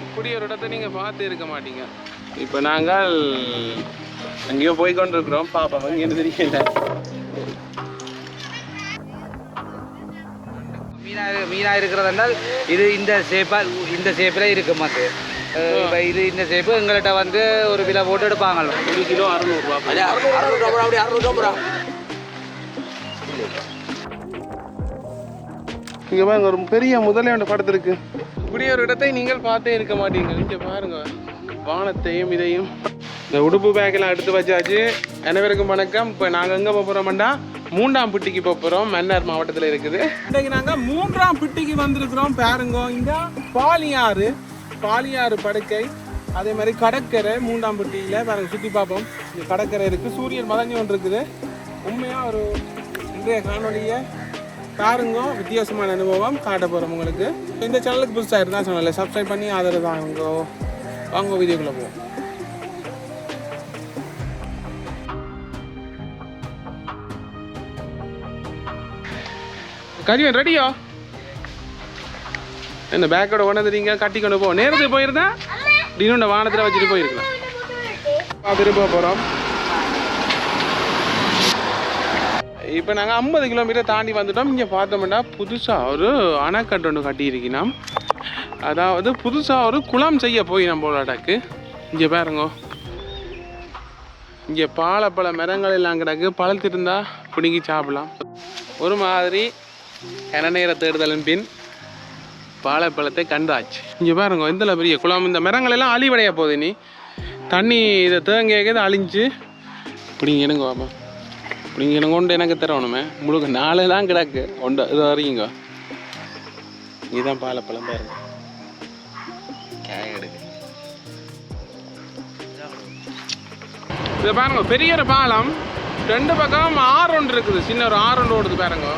இப்படி ஒரு இடத்தை நீங்கள் பார்த்து இருக்க மாட்டீங்க. இப்போ நாங்கள் அங்கேயோ போய்கொண்டிருக்கிறோம். பாப்பா என்ன தெரியல. மீனாக இருக்கிறதென்றால் இது இந்த ஷேப்பில் இருக்கு மாத்து. இது இந்த ஷேப்பு எங்கள்கிட்ட வந்து ஒரு கிலோ போட்டு எடுப்பாங்க. 1 கிலோ 600 ரூபா. 600 ரூபா. இங்கே பாருங்க, ஒரு பெரிய முதலையோட படத்து இருக்கு. இப்படி ஒரு இடத்தை நீங்கள் பார்த்தே இருக்க மாட்டீங்க. இங்கே பாருங்க, வானத்தையும் இதையும். இந்த உடுப்பு பேக்கெல்லாம் எடுத்து வச்சாச்சு. அனைவருக்கும் வணக்கம். இப்போ நாங்கள் எங்கே போகிறோம்டா, 3ஆம் பிட்டிக்கு போகிறோம். மன்னார் மாவட்டத்தில் இருக்குது. இன்றைக்கு நாங்கள் 3ஆம் பிட்டிக்கு வந்திருக்கிறோம். பாருங்க, இங்கே பாலியாறு படுக்கை, அதே மாதிரி கடற்கரை 3ஆம் பிட்டியில் பாருங்க. சுற்றி பார்ப்போம். இங்கே கடற்கரை இருக்குது, சூரியன் மதங்கி ஒன்று இருக்குது. உண்மையாக ஒரு இன்றைய காணொலியை பாருங்க, வித்தியாசமான அனுபவம் காட்ட போகிறோம் உங்களுக்கு. இந்த சேனலுக்கு புதுசாக இருந்தால் சேனலில் சப்ஸ்கிரைப் பண்ணி ஆதரவு தாங்க. வாங்க வீடியோக்குள்ளே போவோம். கரிவன் ரெடியோ? என்ன பேக்கோட கொண்டதுறீங்க, கட்டி கொண்டு போ. நேரத்துக்கு போயிருந்தா டினோட வானத்தில் வச்சுட்டு போயிருக்கலாம். திரும்ப போகிறோம். இப்போ நாங்கள் 50 கிலோமீட்டர் தாண்டி வந்துட்டோம். இங்கே பார்த்தோம்னா புதுசாக ஒரு அணைக்கட்டு ஒன்று கட்டியிருக்கணும். அதாவது புதுசாக ஒரு குளம் செய்ய போய் நம்மளோடக்கு. இங்கே பாருங்க, இங்கே பாலப்பழ மரங்கள் எல்லாம் கிடக்கு. பழத்திருந்தா பிடுங்கி சாப்பிடலாம். ஒரு மாதிரி கனநேர தேடுதலின் பின் பாலப்பழத்தை கண்டாச்சு. இங்கே பாருங்க, எந்த பெரிய குளம். இந்த மரங்கள் எல்லாம் அழிவடைய போகுது. நீ தண்ணி இதை தேங்க அழிஞ்சு பிடிங்க எடுங்க வாமா. இப்படிங்க எனக்கு கொண்டு எனக்கு தரணுமே. முழுக்க 4 தான் கிடக்கு. ஒன்று இது வரைக்குங்க. இதுதான் பாலப்பழம் பாருங்க. இதை பாருங்க, பெரிய ஒரு பாலம். 2 பக்கம் ஆறு ஒன்று இருக்குது. சின்ன ஒரு ஆறு ஒன்று ஓடுது பாருங்க.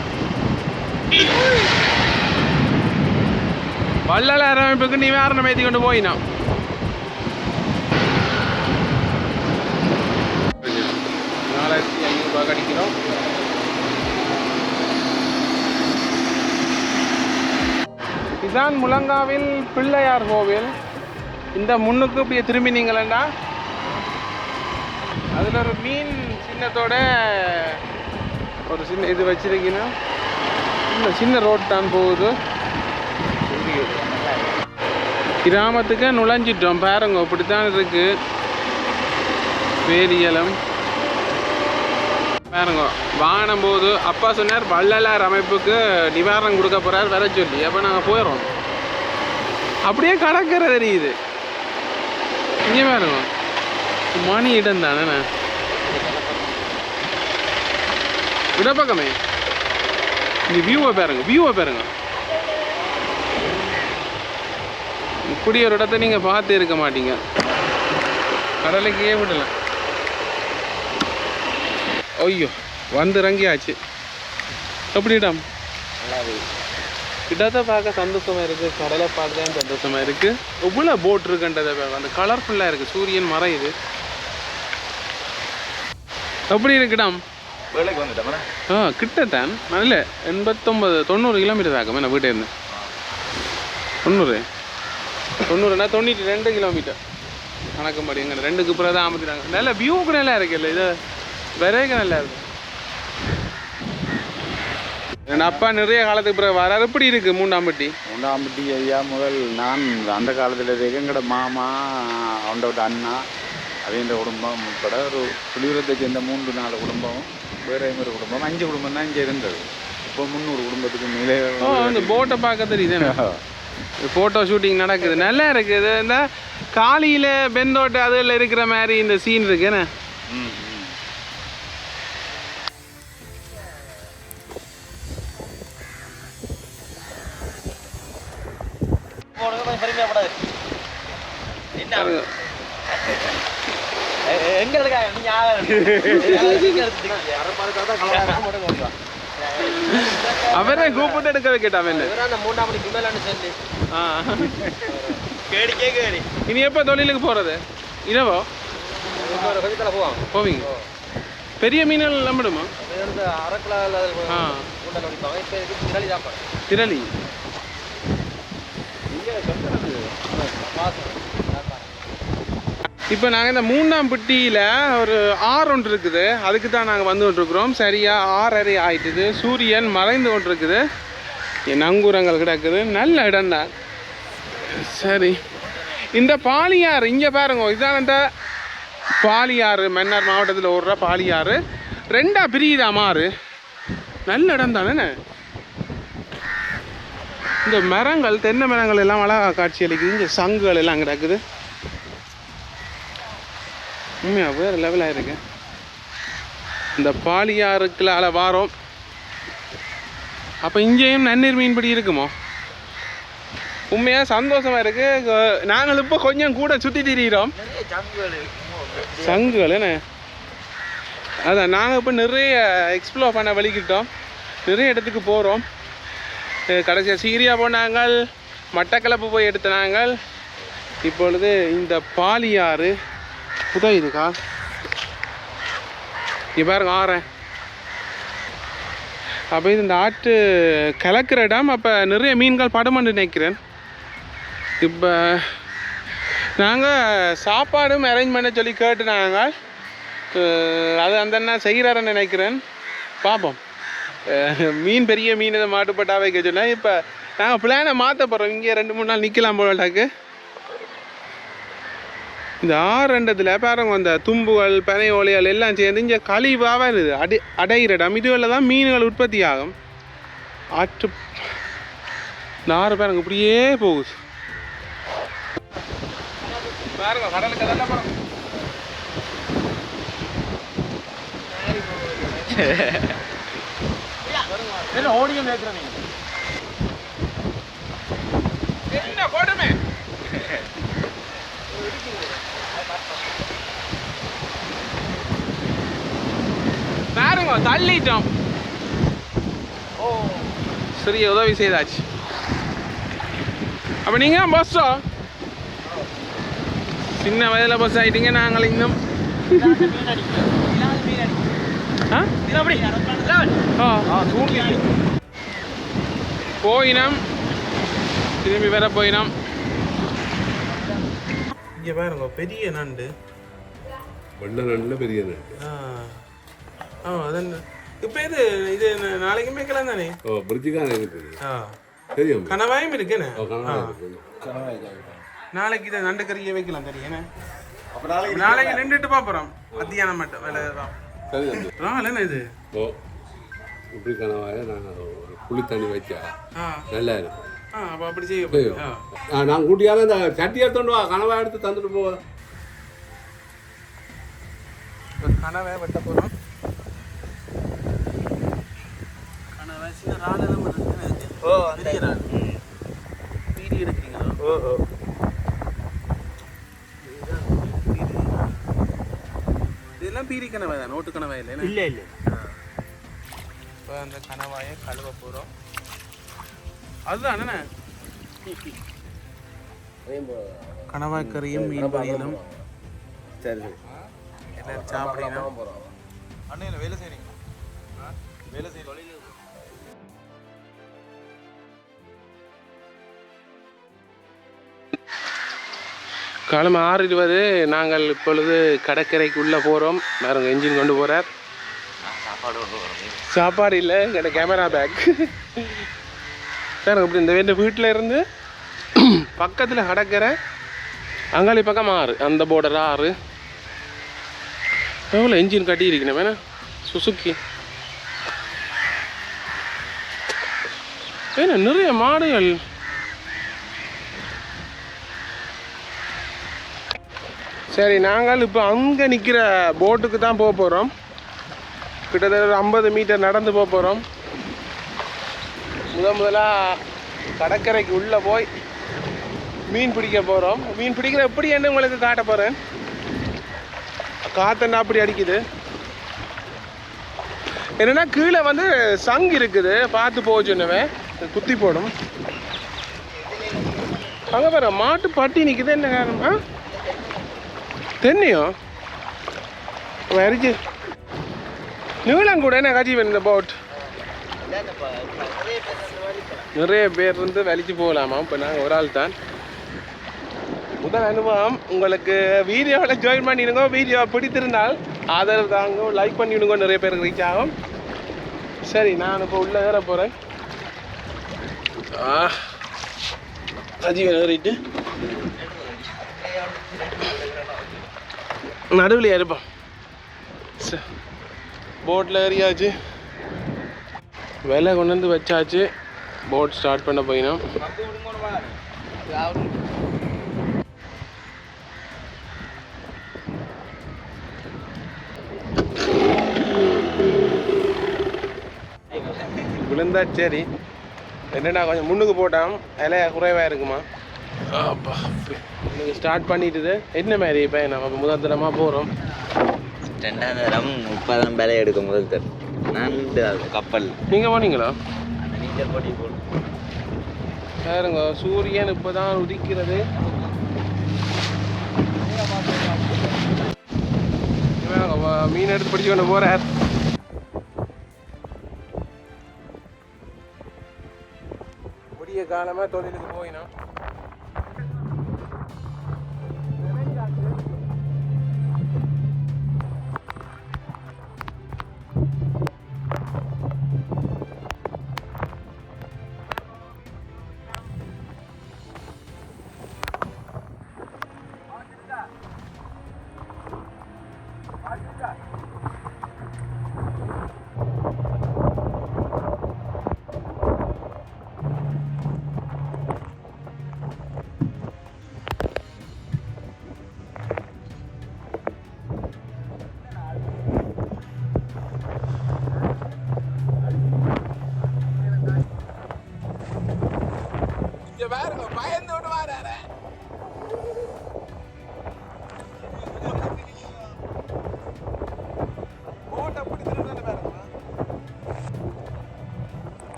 வள்ளல அரமைப்புக்கு நிவாரணம் ஏற்றி கொண்டு போயினா. 4500 ரூபா கடிக்கிறோம். இதான் முழங்காவில் பிள்ளையார் கோவில். இந்த முன்னுக்கு இப்படியே திரும்பினீங்களா, அதில் ஒரு மீன் சின்னத்தோட ஒரு சின்ன இது வச்சிருக்கீங்கன்னா, இந்த சின்ன ரோட் தான் போகுது. கிராமத்துக்கு நுழைஞ்சிட்டோம். பாருங்க, இப்படித்தான் இருக்கு வேலியலம். பாருங்க, வாங்கின போது அப்பா சொன்னார் வள்ளலார் அமைப்புக்கு நிவாரணம் கொடுக்க போகிறார் வர சொல்லி. அப்போ நாங்கள் போயிடுறோம். அப்படியே கடற்கரை தெரியுது. இங்கே பாருங்க, மணி இடம் தானே இடப்பக்கமே. இந்த வியூவை பாருங்க. இப்படி ஒரு இடத்த நீங்கள் பார்த்து இருக்க மாட்டீங்க. கடலுக்கே விடலாம். ஐயோ, வந்து இறங்கியாச்சு. எப்படி இடம்? இடத்தை பார்க்க சந்தோஷமாக இருக்குது. கடலை பார்க்க தான் சந்தோஷமாக இருக்குது. எவ்வளோ போட் இருக்குன்றதை அந்த கலர்ஃபுல்லாக இருக்குது. சூரியன் மறையுது. எப்படி இருக்கு இடம்? கிட்டத்தான். நல்ல 89-90 கிலோமீட்டர் ஆகும். நான் வீட்டை இருந்தேன் 90னா 92 கிலோமீட்டர் கணக்கும்படி. எங்கே 2க்கு பிறகு தான் அமைக்கிறாங்க. நல்ல வியூவுக்கு நல்லா இருக்குல்ல. இது விரைக்க நல்லா இருக்கு. என் அப்பா நிறைய காலத்துக்கு பிறகு வராரு. எப்படி இருக்கு 3ஆம் பிட்டி? 3ஆம் பிட்டி ஐயா, முதல் நான் அந்த காலத்தில் இருக்க எங்களோட மாமா, அவனோட அண்ணா, அதே குடும்பம் உட்பட ஒரு புலியூரத்தை சேர்ந்த 3-4 குடும்பம், வேறு ஒரு குடும்பம், 5 குடும்பம் தான் இங்கே இருந்தது. இப்போ 300 குடும்பத்துக்கு மேலே. இந்த போட்டை பார்க்க தெரியுது. ஃபோட்டோ ஷூட்டிங் நடக்குது. நல்லா இருக்குது. இந்த காலியில் பெந்தோட்டை அதில் இருக்கிற மாதிரி இந்த சீன் இருக்கு. என்ன அவரே கூப்பிட்டு எடுக்க வைக்கட்டான். இனி எப்ப தொழிலுக்கு போறது? இரவோ போவீங்க? பெரிய மீன்கள் நம்பிடுமா? வந்து அரக்கலால் ஆ கூண்டல் அடிப்பாங்க. இப்போ இது திரளி தான் பாரு. திரளி இப்போ நாங்கள் இந்த 3ஆம் பெட்டியில் ஒரு ஆறு ஒன்று இருக்குது, அதுக்கு தான் நாங்கள் வந்து கொண்டிருக்கிறோம். சரியாக 6:30 ஆயிட்டுது, சூரியன் மறைந்து கொண்டிருக்குது, நங்கூரங்கள் கிடக்குது, நல்ல இடம் தான். சரி, இந்த பாலியாறு இங்கே பாருங்க, இதுதான் இந்த பாலியாறு, மன்னார் மாவட்டத்தில் ஓடுற பாலியாறு. 2ஆ பிரியுதா மாறு, நல்ல இடம் தானே. இந்த மரங்கள், தென்னை மரங்கள் எல்லாம் அழகா காட்சி அளிக்குது. இங்கே சங்குகள் எல்லாம் கிடக்குது, உண்மையா வேறு லெவலாக இருக்கு. இந்த பாலியாறுக்குள்ள வாரோம். அப்போ இங்கேயும் நன்னீர் மீன்பிடி இருக்குமோ? உண்மையாக சந்தோஷமாக இருக்குது. நாங்கள் இப்போ கொஞ்சம் கூட சுற்றி திரிகிறோம். சங்குகள் என்ன அதான் நாங்கள் இப்போ நிறைய எக்ஸ்ப்ளோர் பண்ண வலிக்கிட்டோம், நிறைய இடத்துக்கு போகிறோம். கடைசியாக சீரியா போனாங்கள், மட்டக்களப்பு போய் எடுத்தினாங்கள். இப்பொழுது இந்த பாலியாறு புதையுதுக்கா, இங்கே பாருங்க ஆறேன். அப்போ இது இந்த ஆற்று கலக்கிற இடம். அப்போ நிறைய மீன்கள் படுமன்னு நினைக்கிறேன். இப்போ நாங்கள் சாப்பாடும் அரேஞ்ச் பண்ண சொல்லி கேட்டு நாங்கள் அது அந்த அண்ணா செய்கிறாருன்னு நினைக்கிறேன். பார்ப்போம், மீன் பெரிய மீன் இதை மாட்டுப்பட்டா வைக்க சொன்னேன். இப்போ நாங்கள் பிளானை மாற்ற போகிறோம், இங்கே 2-3 நாள் நிற்கலாம் போலட்டாக்கு. இந்த ஆறுன்றதில் பாருங்க, அந்த தும்புகள், பனை ஓலைகள் எல்லாம் சேர்ந்து இங்கே கழிவாக வருது, அடைகிற இடம். இதுகளில் தான் மீன்கள் உற்பத்தி ஆகும். ஆற்று இந்த ஆறு பாருங்க இப்படியே போகுது. பாருங்க கடலுக்கு அதெல்லாம் பாருங்க. என்ன ஓடியும் கேட்குறேன், என்ன போடுமே பாருங்க தள்ளிட்டோம். ஓ சரி, உதவி செய்தாச்சு. அப்போ நீங்கள் பஸ்ஸோ சின்ன வயதில் பஸ் ஆகிட்டீங்க, நாங்கள் இன்னும் போயினோம், திரும்பி வேற போயினோம். இங்கே பாருங்க பெரிய நண்டு, வெள்ள நண்டுல பெரிய நண்டு. அதான் இப்போ இது நாளைக்கு மேய்க்கலாம் தானே. ஓ பிரிட்ஜுக்கான தெரியும், கனவாயும் இருக்குண்ணே. நாளைக்கு இதை நண்டு கறியை வைக்கலாம் தெரியுண்ணே. நாளைக்கு நின்றுட்டு பார்ப்போம், மத்தியானம் மட்டும் வேலை தான். என்ன இது? ஓ இப்படி கனவாய நாங்கள் ஒரு புளி தண்ணி வச்சா நல்லா இருக்கும். அப்போ அப்படி செய்ய நான் கூட்டியாவது இந்த சட்டி எடுத்துட்டு வா, கனவா எடுத்து தந்துட்டு போ. கனவை வெட்ட போகிறோம். கனவை சின்ன ராடெல்லாம் பெரிய ராடு பீடி எடுக்கிறீங்களா? இதெல்லாம் பீடி கனவாய் தான், நோட்டு கனவாய் இல்லை. இல்லை இல்லை. இப்போ அந்த கனவாயை கழுவ போகிறோம். அதுதான் என்னண்ணே, கனவாய் கறியும் மீன் பொரியலும். சரி சரி, எல்லாரும் சாப்பிடணும். அண்ணன் வேலை செய்றீங்க, வேலை செய்ய காலம் 6:20. நாங்கள் இப்பொழுது கடற்கரைக்கு உள்ளே போகிறோம். வேறு என்ஜின் கொண்டு போகிறார். சாப்பாடு இல்லை, எங்கள்ட கேமரா பேக். சார் இப்படி இந்த வீட்டில் இருந்து பக்கத்தில் கடற்கரை, அங்காளி பக்கம் ஆறு, அந்த போர்டர் ஆறு. எவ்வளோ என்ஜின் கட்டி இருக்கணும் வேணா, சுசுக்கி. ஏன்னா நிறைய மாடுகள். சரி, நாங்கள் இப்போ அங்கே நிற்கிற போட்டுக்கு தான் போக போகிறோம். கிட்டத்தட்ட ஒரு 50 மீட்டர் நடந்து போக போகிறோம். முதலாக கடற்கரைக்கு உள்ளே போய் மீன் பிடிக்க போகிறோம். மீன் பிடிக்கிற எப்படி என்ன உங்களுக்கு காட்ட போகிறேன். காத்தண்டா அப்படி அடிக்குது. என்னென்னா கீழே வந்து சங்கு இருக்குது, பார்த்து போக சொன்னவன், குத்தி போடும். அங்கே பாரு மாட்டு பட்டி நிற்குது. என்ன காரணமா? தென்னையும் வரிச்சு நீளம் கூட என்ன கஜீவன் இந்த போட் நிறைய பேர் இருந்து வலிச்சு போகலாமா. இப்போ நாங்கள் ஒரு ஆள் தான். முதல் அனுபவம். உங்களுக்கு வீடியோவில் ஜாயின் பண்ணிடுங்க. வீடியோ பிடித்திருந்தால் ஆதரவு தாங்க, லைக் பண்ணிவிடுங்க. நிறைய பேருக்கு ரீச் ஆகும். சரி, நான் இப்போ உள்ளே ஏற போகிறேன். கஜீவன் ஏறிட்டு நடுவில் இருப்போம். போட்டில் ஏறியாச்சு, விலை கொண்டு வந்து வச்சாச்சு. போட் ஸ்டார்ட் பண்ண போயினோம். விழுந்தா சரி, என்னடா கொஞ்சம் முன்னுக்கு போட்டான், இலையா குறைவாக இருக்குமா. அப்பா இன்னைக்கு ஸ்டார்ட் பண்ணிட்டுது. என்ன மாதிரி இப்போ நம்ம முதல் தரமாக போகிறோம். 2000 30,000 விலை எடுக்கும் முதல் தர். நான் கப்பல். நீங்கள் போனீங்களா? நீச்சல் போட்டி போகணும். பாருங்க, சூரியன் இப்போ தான் உதிக்கிறது. மீன் எடுத்து பிடிச்சி கொண்டு போகிறார். விடிய காலமாக தொழிலுக்கு போயினோம்.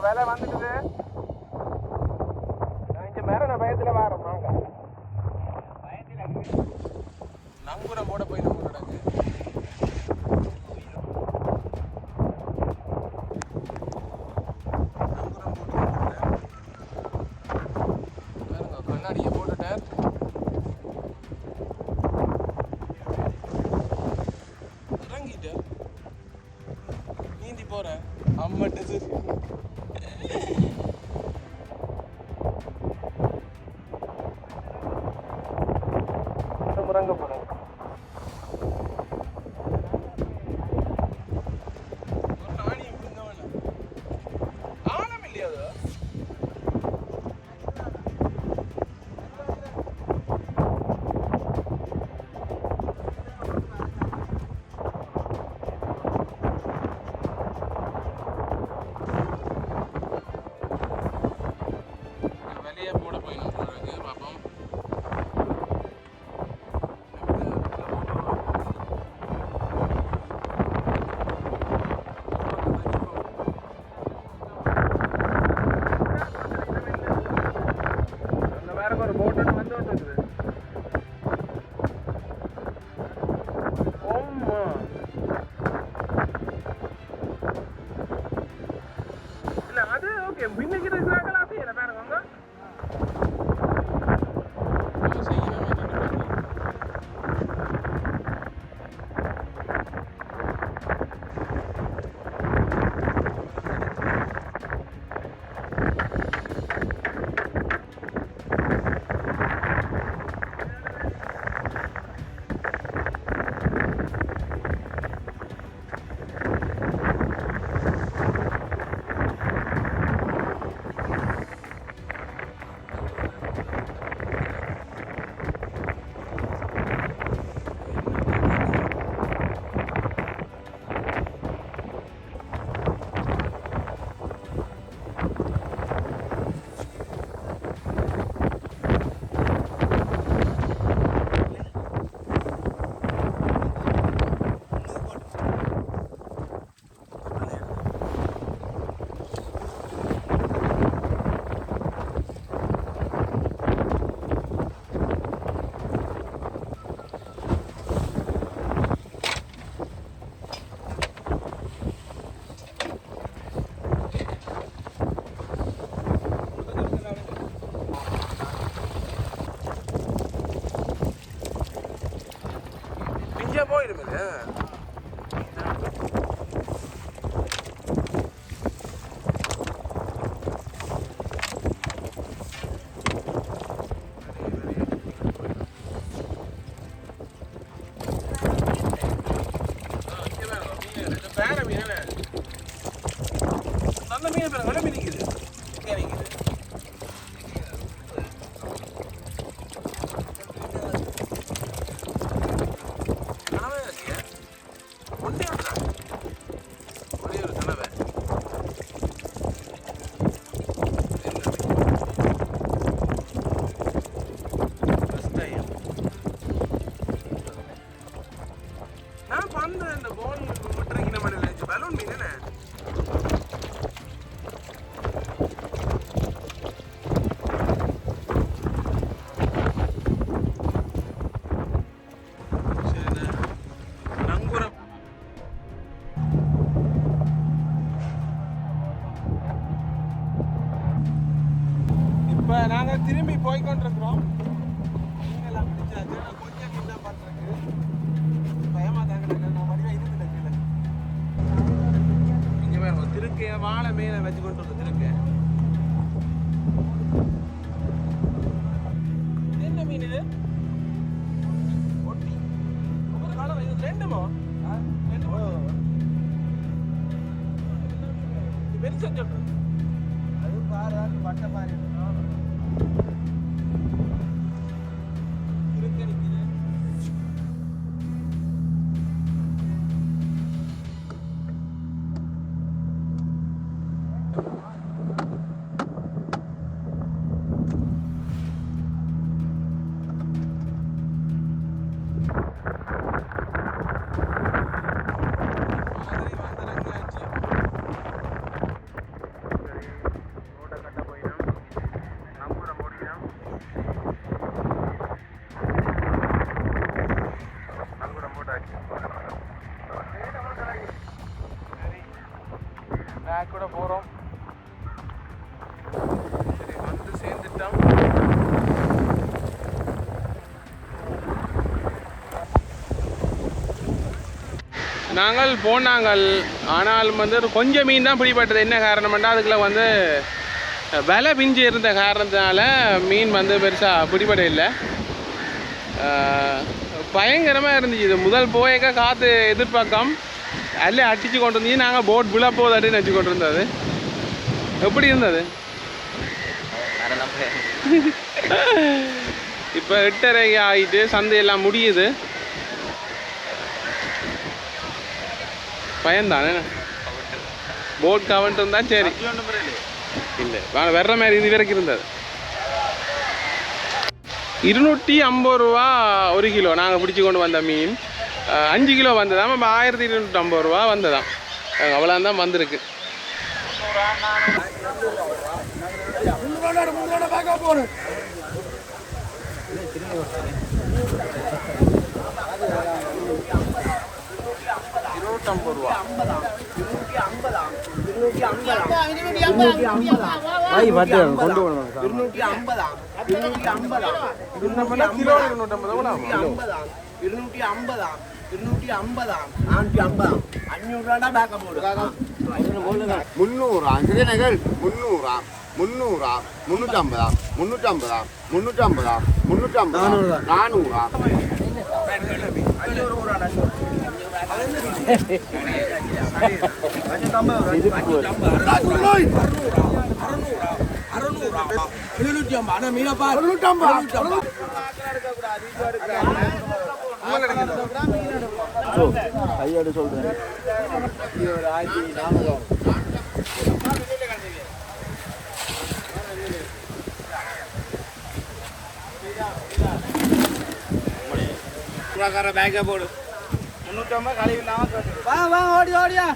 வேலை வந்துட்டு இங்கே மேலே பயத்தில் வாரோம். நாங்கள் நங்கூரம் போட போய் நம்ம நடக்கு. கண்ணாடியை போட்டுட்டார். இறங்கிட்டு நீந்தி போகிறேன். அம்மட்டு சரி முறங்க போகிறேன். ஒரு நாணி விழுந்தவன ஆழம் இல்லையா? வெளியே போட போய் நம்ம பார்ப்போம். ஒரு போட்டு வந்து இருக்குது. ஓம்மா இல்ல அது ஓகே. பின்னுக்கு இருக்கிறாங்களா? செய்யல பாருங்க. ஈஸியாக போயிடுமே. வேற மீன் நல்ல மீன் விலை மீன் நிற்குது. நான் பண்ண இந்த பால் விட்டுறீங்க மாதிரி பலூன் மீன் என்ன இப்போ நாங்கள் திரும்பி போய்கொண்டிருக்கிறோம். மீனெல்லாம் பிடிச்சாச்சு. கொஞ்சம் மீன் தான் பார்த்துருக்கு. பயமாக தாங்க நான் வடிவாக இருக்குது கீழே. இங்கே வேறு திருக்க வாழை மீனை வச்சு கொண்டு வந்து திருக்க. இது என்ன மீன் இது? ஒட்டி ஒவ்வொரு காலம் இது ரெண்டுமோ ரெண்டுமோ பெருசாக சொல்கிறேன். அது பாரு பட்டை பாரு கூட போகிறோம். சரி வந்து சேர்ந்துட்டோம். நாங்கள் போனாங்கள். ஆனாலும் வந்து கொஞ்சம் மீன் தான் பிடிப்பட்டது. என்ன காரணம்னா அதுக்குள்ள வந்து விலை பிஞ்சு இருந்த காரணத்தினால மீன் வந்து பெருசாக பிடிபட இல்லை. பயங்கரமாக இருந்துச்சு. இது முதல் போயக்க காற்று எதிர்பார்க்கம் அல்ல அடிச்சு கொண்டு இருந்துச்சு. நாங்கள் போட் விழா போதாட்டின்னு வச்சு கொண்டு இருந்தது. எப்படி இருந்தது? இப்போ 8:30 ஆகிட்டு சந்தையெல்லாம் முடியுது. பயன்தானே போட் கவன்ட்டு இருந்தால் சரி. இல்லை வர்ற மாதிரி இது வரைக்கும் இருந்தது. 250 ரூபா 1 கிலோ நாங்கள் பிடிச்சி கொண்டு வந்த மீன். 5 கிலோ வந்ததாம். இப்போ 1250 ரூபா வந்ததாம். அவ்வளோ தான் வந்திருக்கு. கையோடு சொல்றேன். பேங்க போடு 350 கழிவு இல்லாம வா ஓடி ஓடியா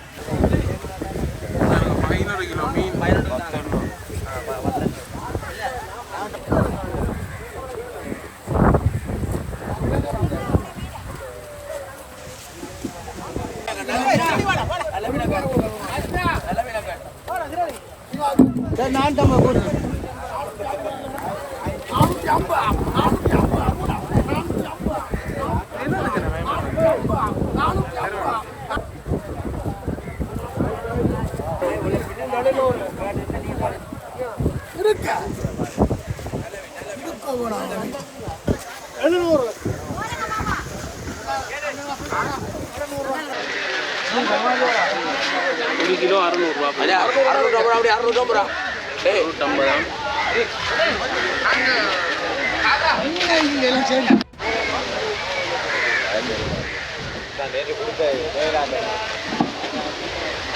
500 கிலோ மீன். நான் தம்ம போடு ஒரு கிலோ 600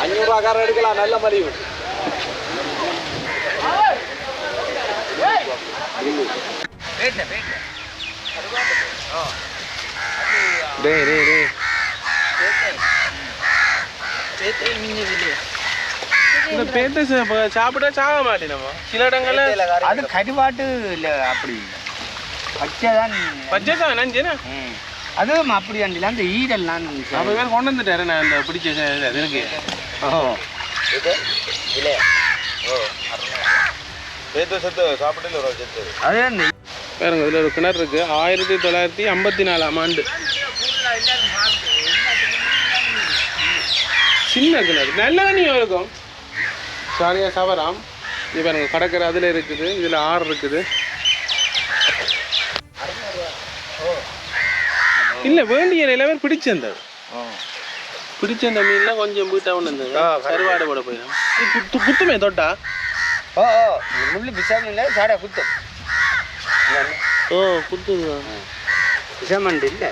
500 எடுக்கலாம் நல்ல மலிவு. இந்த பேத்தை சாப்பிட்டா சாக மாட்டேன் நம்ம சில இடங்கள்ல அது கருவாட்டு இல்லை, அப்படி பச்சை தான். பச்சை தான் நஞ்சுனா அதுவும் அப்படி அண்டில அந்த ஈடெல்லாம் அப்போ பேர் கொண்டு வந்துட்டாரு. நான் இந்த பிடிச்ச இது இருக்கு. அது அந்த பாருங்க, இதில் ஒரு கிணறு இருக்கு. 1954ஆம் ஆண்டு சின்ன கிணறு, நல்ல தண்ணியும் இருக்கும். சாலியா சவராம். இது பாருங்க, கடற்கரை அதில் இருக்குது, இதில் ஆறு இருக்குது. இல்லை வேண்டிய நிலவர் பிடிச்சந்த பிடிச்சந்த மீன்லாம் கொஞ்சம் வீட்டாக இருந்தது. கருவாடு போட போயிடும். குத்துமே தொட்டா முள்ளு பிசாமி இல்லை, சாடா குத்தும். ஓ குத்துது. பிசாமண்டு இல்லை,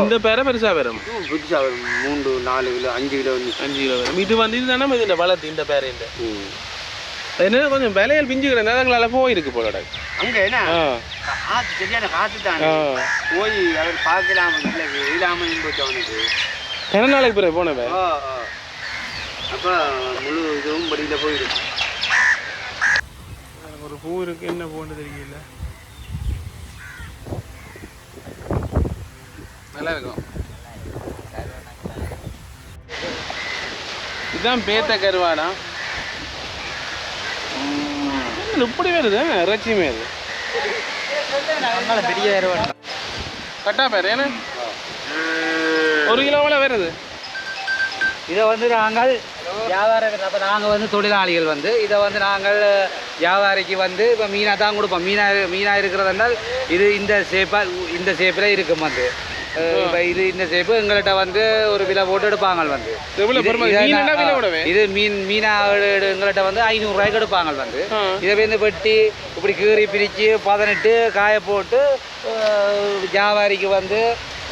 இந்த பேரை பெருசா வரும். புதுசா 3, 4 கிலோ 5 கிலோ 5 கிலோ வரும். இது வந்து இதுதானே இந்த வளர்த்து இந்த பேரை இந்த என்ன கொஞ்சம் விலையில் பிஞ்சுக்கிறேன். நேரங்களால் போயிருக்கு போலடா அங்கே. என்ன காற்று சரியான காற்று தான் போய் அவர் பார்க்கலாம். இல்லை இல்லாமல் போச்சு அவனுக்கு. கன நாளைக்கு பிறகு போனவே. அப்போ முழு இதுவும் படியில் போயிடும். ஒரு பூ இருக்கு, என்ன பூன்னு தெரியல. நல்லா இருக்கும். இதுதான் பேத்த கருவாடா. இப்படி வருது இறைச்சி மாரி. பெரிய கருவாடு கட்டா பேர் ஏன்னா 1 கிலோவில் வருது. இதை வந்து நாங்கள் வியாபாரம், அப்போ நாங்கள் வந்து தொழிலாளிகள் வந்து இதை வந்து நாங்கள் வியாபாரிக்கு வந்து இப்போ மீனாக தான் கொடுப்போம். மீனாக இருக்கிறதுனால் இது இந்த ஷேப்பில் இருக்கும். வந்து இப்போ இது இந்த ஷேப்பு எங்கள்கிட்ட வந்து ஒரு விலை போட்டு எடுப்பாங்க. வந்து இது மீனாக எங்கள்கிட்ட வந்து 500 ரூபாய்க்கு எடுப்பாங்க. வந்து இதை வந்து வெட்டி இப்படி கீறி பிரித்து 18 காய போட்டு வியாபாரிக்கு வந்து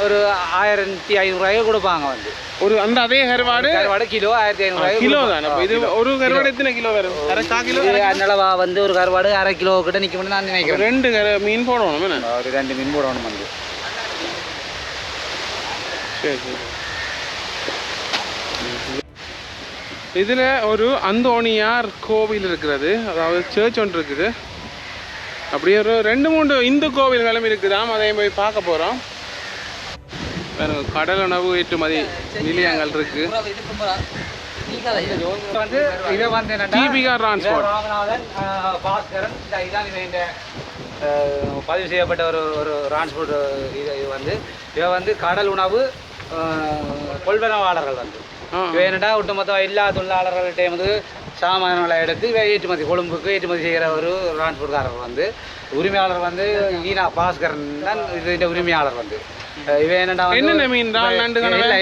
ஒரு 1500 ரூபாய்க்கு கொடுப்பாங்க. வந்து ஒரு அந்த அதே கருவாடு கிலோ 1500 கிலோ தான். இது ஒரு கருவாடு எத்தனை கிலோ வரும்? 1/4 கிலோ. அதனால வந்து ஒரு கருவாடு 1/2 கிலோ கிட்ட நிற்கும்னு நான் நினைக்கிறேன். 2 மீன் போடணும். ஒரு 2 மீன் போடணும். வந்து சரி சரி. இதில் ஒரு அந்தோணியார் கோவில் இருக்கிறது, அதாவது சர்ச் ஒன்று இருக்குது. அப்படியே ஒரு 2-3 இந்து கோவில்களும் இருக்குதாம். அதையும் போய் பார்க்க போகிறோம். வேறு கடல் உணவு ஏற்றுமதி நிலையங்கள் இருக்கு. வந்து இதை வந்து தீபிகா டிரான்ஸ்போர்ட் பதிவு செய்யப்பட்ட ஒரு டிரான்ஸ்போர்ட். இது வந்து இதை வந்து கடல் உணவு கொள்வனவாளர்கள் வந்து வேணுண்டா ஒட்டுமொத்தம் எல்லா தொழிலாளர்கள்ட்டையும் வந்து சாமான்களை எடுத்து ஏற்றுமதி கொழும்புக்கு ஏற்றுமதி செய்கிற ஒரு டிரான்ஸ்போர்ட்காரர் வந்து உரிமையாளர் வந்து ஈனா பாஸ்கரன் தான் இதுன்ற உரிமையாளர். வந்து இவன் என்னடா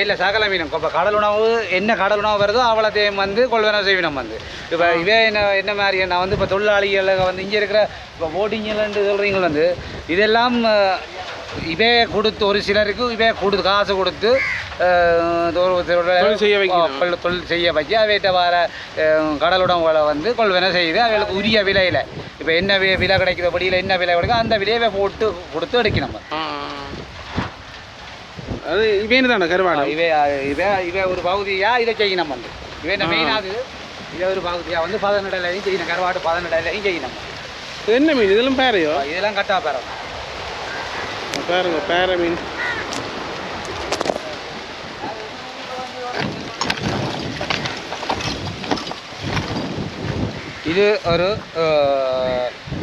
இல்லை சகல மீனும் இப்போ கடல் உணவு என்ன கடல் உணவு வருதோ அவ்வளோத்தையும் வந்து கொள்வன செய்வினம். வந்து இப்போ இவே என்ன மாதிரி நான் வந்து இப்போ தொழிலாளிகளை வந்து இங்கே இருக்கிற இப்போ போட்டிங்கன்னு சொல்கிறீங்க. வந்து இதெல்லாம் இவே கொடுத்து ஒரு சிலருக்கு இவே கொடுத்து காசு கொடுத்து தொழில் செய்ய வைக்க அவைகிட்ட வர கடல் உணவுகளை வந்து கொள்வன செய்து அவங்களுக்கு உரிய விலையில் இப்போ என்ன விலை கிடைக்கிற படியில் என்ன விலை கிடைக்கும் அந்த விலையை போட்டு கொடுத்து எடுக்கணும். அது இவேன்னு தானே கருவாடு. இவே ஒரு பகுதியாக இதை செய்யணும். வந்து இவே மெயினாக இதை ஒரு பகுதியாக வந்து 17 செய்யணும். கருவாடு 17 செய்யணும். என்ன மீன் இதெல்லாம்? பேரையோ? இதெல்லாம் கட்டா பேரை பாருங்க, பேரை மீன். இது ஒரு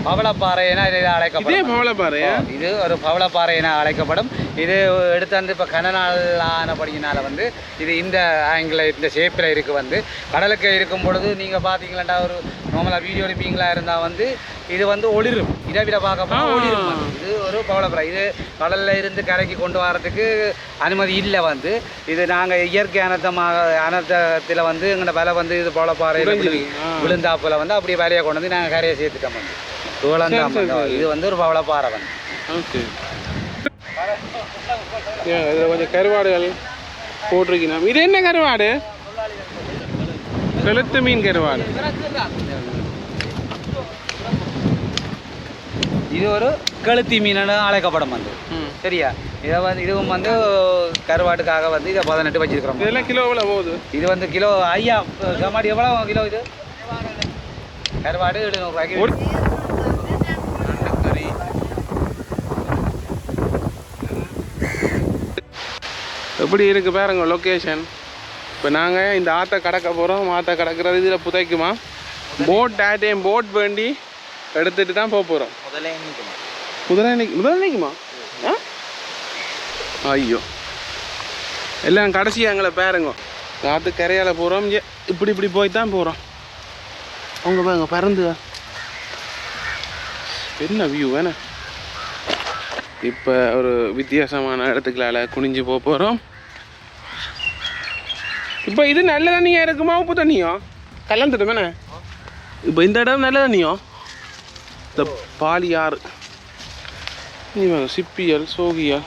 பவளப்பாறை என இதில் இதே அழைக்கப்படும். பவளப்பாறை இது ஒரு பவளப்பாறை என அழைக்கப்படும். இது எடுத்து வந்து இப்போ கனநாள் ஆனபடியினால் வந்து இது இந்த ஆங்கிள் இந்த ஷேப்பில் இருக்குது. வந்து கடலுக்கு இருக்கும் பொழுது நீங்கள் பார்த்தீங்களா ஒரு நார்மலாக வீடியோ எடுப்பீங்களா இருந்தால் வந்து இது வந்து ஒளிரும். இரவில பார்க்க போனால் ஒளிரும். இது ஒரு பவளப்பாறை. இது கடலில் இருந்து கரைக்கு கொண்டு வரதுக்கு அனுமதி இல்லை. வந்து இது நாங்கள் இயற்கை அனர்த்தத்தில் வந்து எங்களோட விலை வந்து இது பவளப்பாறை விழுந்தாப்புல வந்து அப்படியே வேலையை கொண்டு வந்து நாங்கள் கரையை சேர்த்துட்டோம். வந்து துவளந்தாம். இது வந்து ஒரு பவளப்பாறை வந்து. ஓகே, இதில் கொஞ்சம் கருவாடுகள் போட்டிருக்கணும். இது என்ன கருவாடு? கழுத்து மீன் கருவாடு. இது ஒரு கழுத்தி மீன் அழைக்கப்படும். வந்து சரியா, இதை வந்து இதுவும் வந்து கருவாட்டுக்காக வந்து இதை 18 வச்சிருக்கிறோம். இதெல்லாம் கிலோவில் போகுது. இது வந்து கிலோ ஐயா கமாடி எவ்வளோ கிலோ? இது கருவாடு 700 ரூபாய்க்கு. எப்படி இருக்கு பாருங்க லொக்கேஷன். இப்போ நாங்கள் இந்த ஆற்றை கடக்க போகிறோம். ஆற்றை கடக்கிறது இதில் புதைக்குமா போட் டைம் போட் வேண்டி எடுத்துட்டு தான் போக போகிறோம். முதல்ல நிற்குமா? ஐயோ, எல்லாம் கடைசியாக எங்களை பாருங்க. ஆற்று கரையால் போகிறோம். இப்படி இப்படி போய் தான் போகிறோம். அவங்க பாருங்க பறந்து என்ன வியூ வேணா. இப்போ ஒரு வித்தியாசமான இடத்துக்களால் குனிஞ்சு போக போகிறோம். இப்போ இது நல்ல தண்ணியா இருக்குமா உப்பு தண்ணியோ? கல்யாணத்துட்டு வேணே. இப்போ இந்த இடம் நல்ல தண்ணியோ? இந்த பாலியாறு சிப்பியல் சோகியா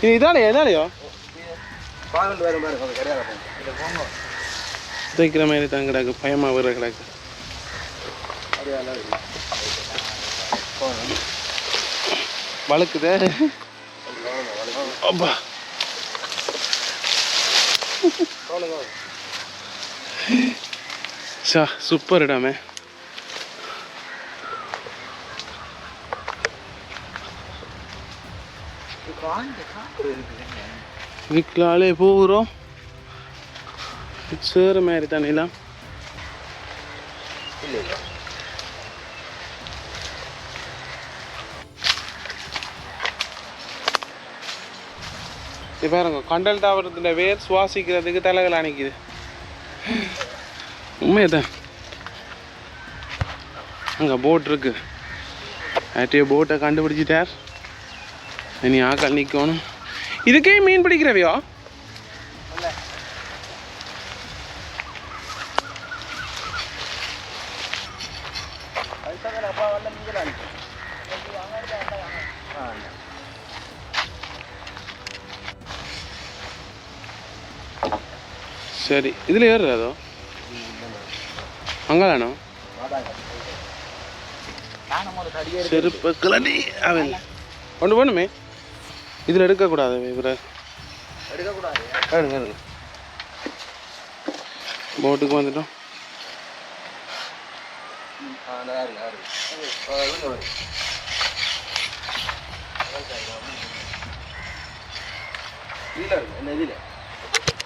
இது இதாலையோ தைக்கிற மாதிரி தான் கிடக்கு. பயமாக வர கிடக்கு. வழுக்குதே. அப்பா சா சூப்பர் இடமே. வீட்டிலாலே போகிறோம். சேர மாதிரி தானேலாம். இப்போ பாருங்க கண்டல் தாவரத்தில் வேர் சுவாசிக்கிறதுக்கு தலைகள் அணைக்குது. உண்மையதான். அங்கே போட் இருக்கு. ஆட்டிய போட்டை கண்டுபிடிச்சிட்டார். இனி ஆக்கள் நிற்கணும். இதுக்கே மீன் பிடிக்கிறவையோ? சரி, இதில் ஏறுறதோ அங்கதானோ? செருப்பு கிளடி அவன் ஒன்று போகணுமே. இதில் எடுக்கக்கூடாது. இவரை எடுங்க. போட்டுக்கு வந்துட்டோம்.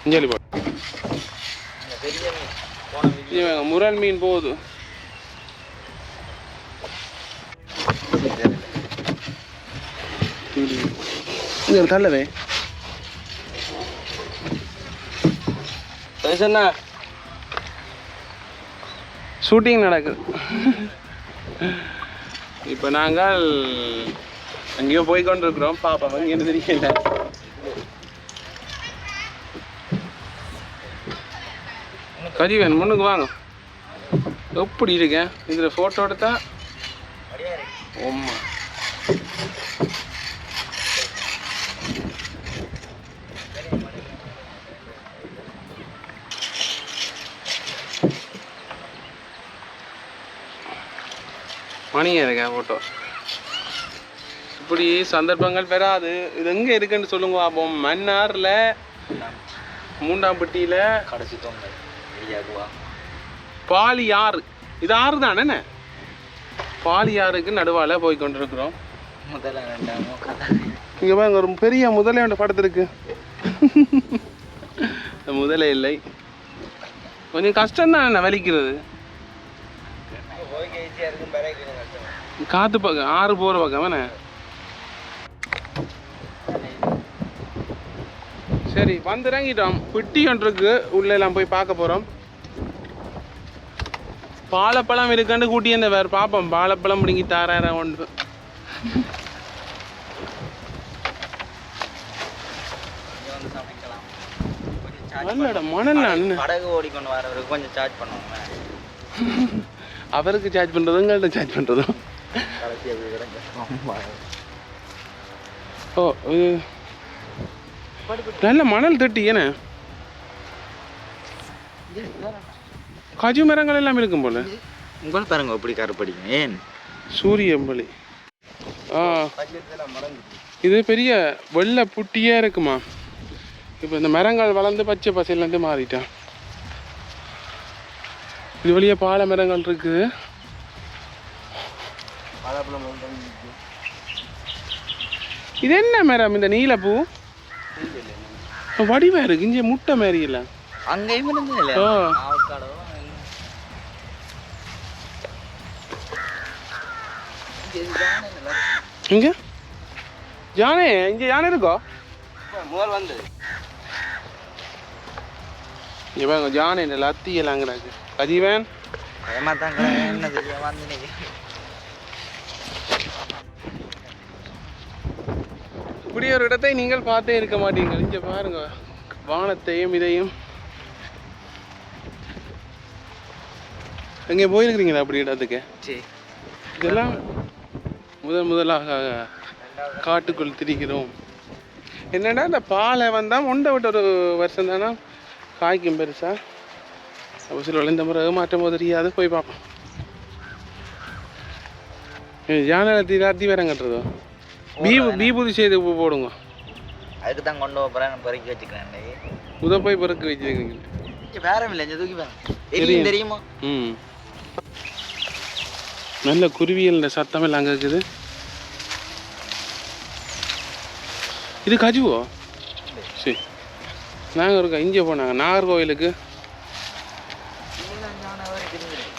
இஞ்சாலி போட்டு முரல் மீன் போகுது. தள்ளவே ஷூட்டிங் நடக்குது. இப்போ நாங்கள் அங்கேயோ போய் கொண்டிருக்கிறோம். பாப்பா இங்கே தெரியல. கஜீவன் முன்னுக்கு வாங்க. எப்படி இருக்கேன் இதில் ஃபோட்டோ எடுத்தா? ஓம்மா மணியாக இருக்கேன் ஃபோட்டோ. இப்படி சந்தர்ப்பங்கள் பெறாது. இது எங்கே இருக்குன்னு சொல்லுங்க பாப்போம். மன்னாரில் மூண்டாம்பட்டியில் கடைசி பாலியாறு. இது ஆறு தானே? பாலியாருக்கு நடுவால் போய் கொண்டிருக்கிறோம். முதல்ல இங்கே பாருங்க ஒரு பெரிய முதலை ஒன்று படுத்துருக்கு. முதலே இல்லை, கொஞ்சம் கஷ்டம்தான் என்ன வலிக்கிறது. காற்று பக்கம் ஆறு போகிற பக்கம் வேணே. சரி வந்து இறங்கிட்டோம். குட்டி ஒன்றுக்கு உள்ளே எல்லாம் போய் பார்க்க போகிறோம். வாழைப்பழம் இருக்கான்னு கூட்டி அந்த வேறு பார்ப்போம். வாழைப்பழம் பிடிங்கி தாராயிரம் ஒன்று. நல்லடா மணல் படகு ஓடிக்கொண்டு வரவருக்கு கொஞ்சம் சார்ஜ் பண்ணுவாங்க. அவருக்கு சார்ஜ் பண்ணுறதும் எங்கள்கிட்ட சார்ஜ் பண்ணுறதும். ஓ இது நல்ல மணல் தட்டி ஏன்னா காஜு மரங்கள் எல்லாம் இருக்கும் போல. உங்கள் பாருங்க எப்படி கருப்படிங்க. ஏன் சூரியம்பலி. இது பெரிய வெள்ளை புட்டியாக இருக்குமா. இப்போ இந்த மரங்கள் வளர்ந்து பச்சை பசையிலேருந்து மாறிட்டான். இது வழியாக பாலை மரங்கள் இருக்குது. இது என்ன மரம்? இந்த நீலப்பூ வடிவா இருக்கு. இங்கே முட்டை மாதிரி இல்லை அங்கேயும் இங்க யானை. இங்கே யானை இருக்கோ? முதல் வந்து இவங்க ஜான் என்ன லத்தி எல்லாங்கிறாங்க. கதிவன் என்ன வந்து இப்படி ஒரு இடத்தை நீங்கள் பார்த்தே இருக்க மாட்டீங்க. இங்கே பாருங்க வானத்தையும் இதையும். எங்கே போயிருக்கிறீங்களா அப்படி இடத்துக்கு? இதெல்லாம் முதலாக காட்டுக்குள் திரிக்கிறோம். என்னடா இந்த பாலை வந்தால் ஒன்றை விட்டு ஒரு வருஷம் தானே காய்க்கும் பெருசா. அப்போ சில இந்த முறை மாற்றம் போது தெரியாது. போய் பார்ப்போம். யானை ராத்தி வேற கட்டுறதோ பீபூதி செய்து போடுங்க. அதுக்கு தான் கொண்டு போகிறேன். பொறுக்கி வச்சுக்கிறேன். உத போய் பொறுக்கி வச்சுருக்கீங்க. வேற இல்லை தூக்கி பாருங்க. தெரியுமா? நல்ல குருவியல் சத்தம் எல்லாம் அங்கே இருக்குது. இது கஜுவோ? சரி நாங்கள் இருக்கோம். இங்கே போனாங்க நாகர்கோவிலுக்கு.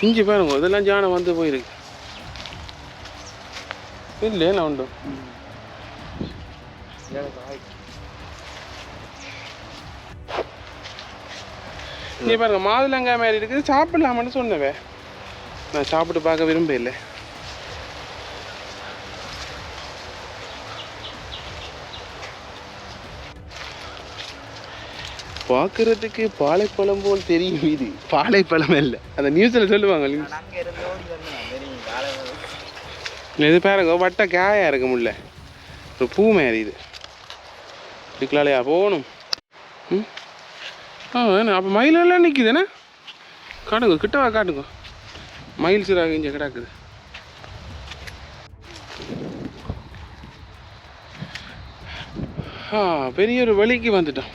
இங்கே பாருங்க இதெல்லாம் ஜானை வந்து போயிருக்கு. இல்லை நான் உண்டு. இங்கே பாருங்க மாதுளங்காய் மாதிரி இருக்குது. சாப்பிடலாமான்னு சொன்னவே நான் சாப்பிட்டு பார்க்க விரும்ப இல்லை. பார்க்கறதுக்கு பாலைப்பழம் போல் தெரியும். இது பாலைப்பழம் இல்லை. அந்த நியூஸில் சொல்லுவாங்க. இது பாருங்க வட்ட காயாக இருக்க முடியல. ஒரு பூ மாதிரி இது. இதுக்குள்ளாலையா போகணும். அப்போ மயிலெல்லாம் நிற்குதுண்ணே. காட்டுங்க கிட்டவா காட்டுங்க. மயில் சிறாக இங்கே கிடக்குது. பெரிய ஒரு வழிக்கு வந்துட்டோம்.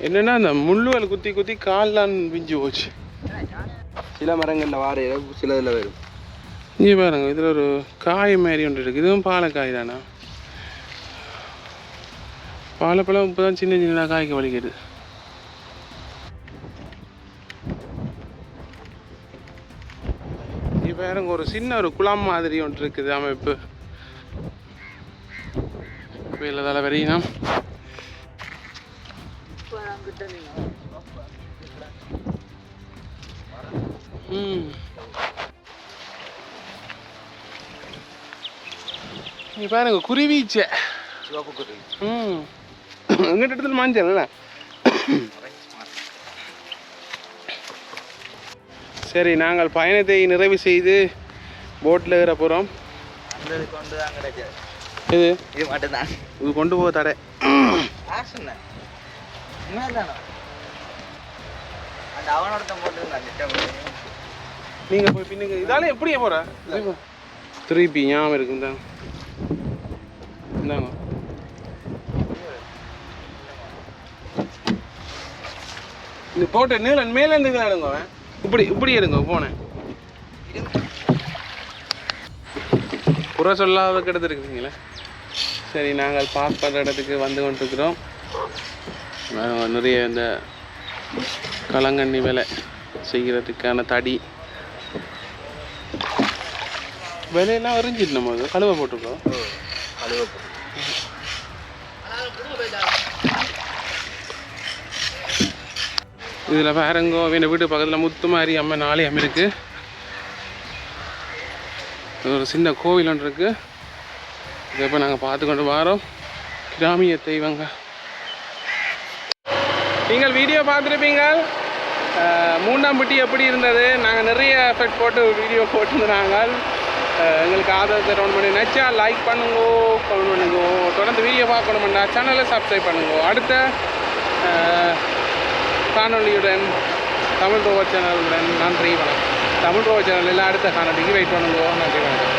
என்னன்னா அந்த முள்ளுவல் குத்தி குத்தி கால்லாம் பிஞ்சு போச்சு. சில மரங்களில் வார சில இதில் வரும். இங்கே பாருங்க இதில் ஒரு காய் மாதிரி ஒன்று இருக்குது. இதுவும் பாலைக்காய் தானா? பாலைப்பழம் இப்போ தான் சின்ன சின்ன காய்க்கு வலிக்குது. இங்கே பாருங்க ஒரு சின்ன ஒரு குளம் மாதிரி ஒன்று இருக்குது அமைப்பு. வெயில தலை வரையினா நீ பாருங்க குருவிச்ச சிவப்பு குருவி. எங்கிட்ட இடத்துல மாஞ்சல்ல. சரி நாங்கள் பயணத்தை நிறைவு செய்து போட்டில் ஏற போகிறோம். இது இது மட்டும்தான். இது கொண்டு போக தடை. நீங்க போய் பின்னுங்க. இதால எப்படியே போற திருப்பி ஞாபகம் இருக்கு. இந்தாங்க இந்த போட்டு நீளன் மேல இருந்து எடுங்க. இப்படி இப்படி எடுங்க போனேன். புற சொல்லாததுக்கு எடுத்துருக்குறீங்களே. சரி, நாங்கள் பார்க் பண்ணுற இடத்துக்கு வந்து கொண்டிருக்கிறோம். நிறைய இந்த களங்கண்ணி வேலை செய்கிறதுக்கான தடி விலையெல்லாம் எரிஞ்சிட்டு நம்ம கழுவை போட்டிருக்கோம். இதில் வேறங்கோ வீணை வீட்டு பக்கத்தில் முத்துமாரி அம்மன் ஆலயம் இருக்குது. ஒரு சின்ன கோவில் ஒன்று இருக்குது. இதை இப்போ நாங்கள் பார்த்து கொண்டு வரோம். கிராமிய தெய்வங்க. நீங்கள் வீடியோ பார்த்துருப்பீங்க. 3ஆம் பெட்டி எப்படி இருந்தது. நாங்கள் நிறைய எஃபெக்ட் போட்டு வீடியோ போட்டுருந்தாங்க. எங்களுக்கு ஆதரவு தரணும் பண்ணி நினச்சா லைக் பண்ணுங்க, கமெண்ட் பண்ணுங்க. தொடர்ந்து வீடியோ பார்க்கணுமெண்டா சேனலை சப்ஸ்கிரைப் பண்ணுங்க. அடுத்த காணொலியுடன் தமிழ் ரோவோ சேனலுடன் நன்றி வணக்கம். தமிழ் ரோவோ சேனலில் அடுத்த காணொலிக்கு வெயிட் பண்ணுங்க. நன்றி வணக்கம்.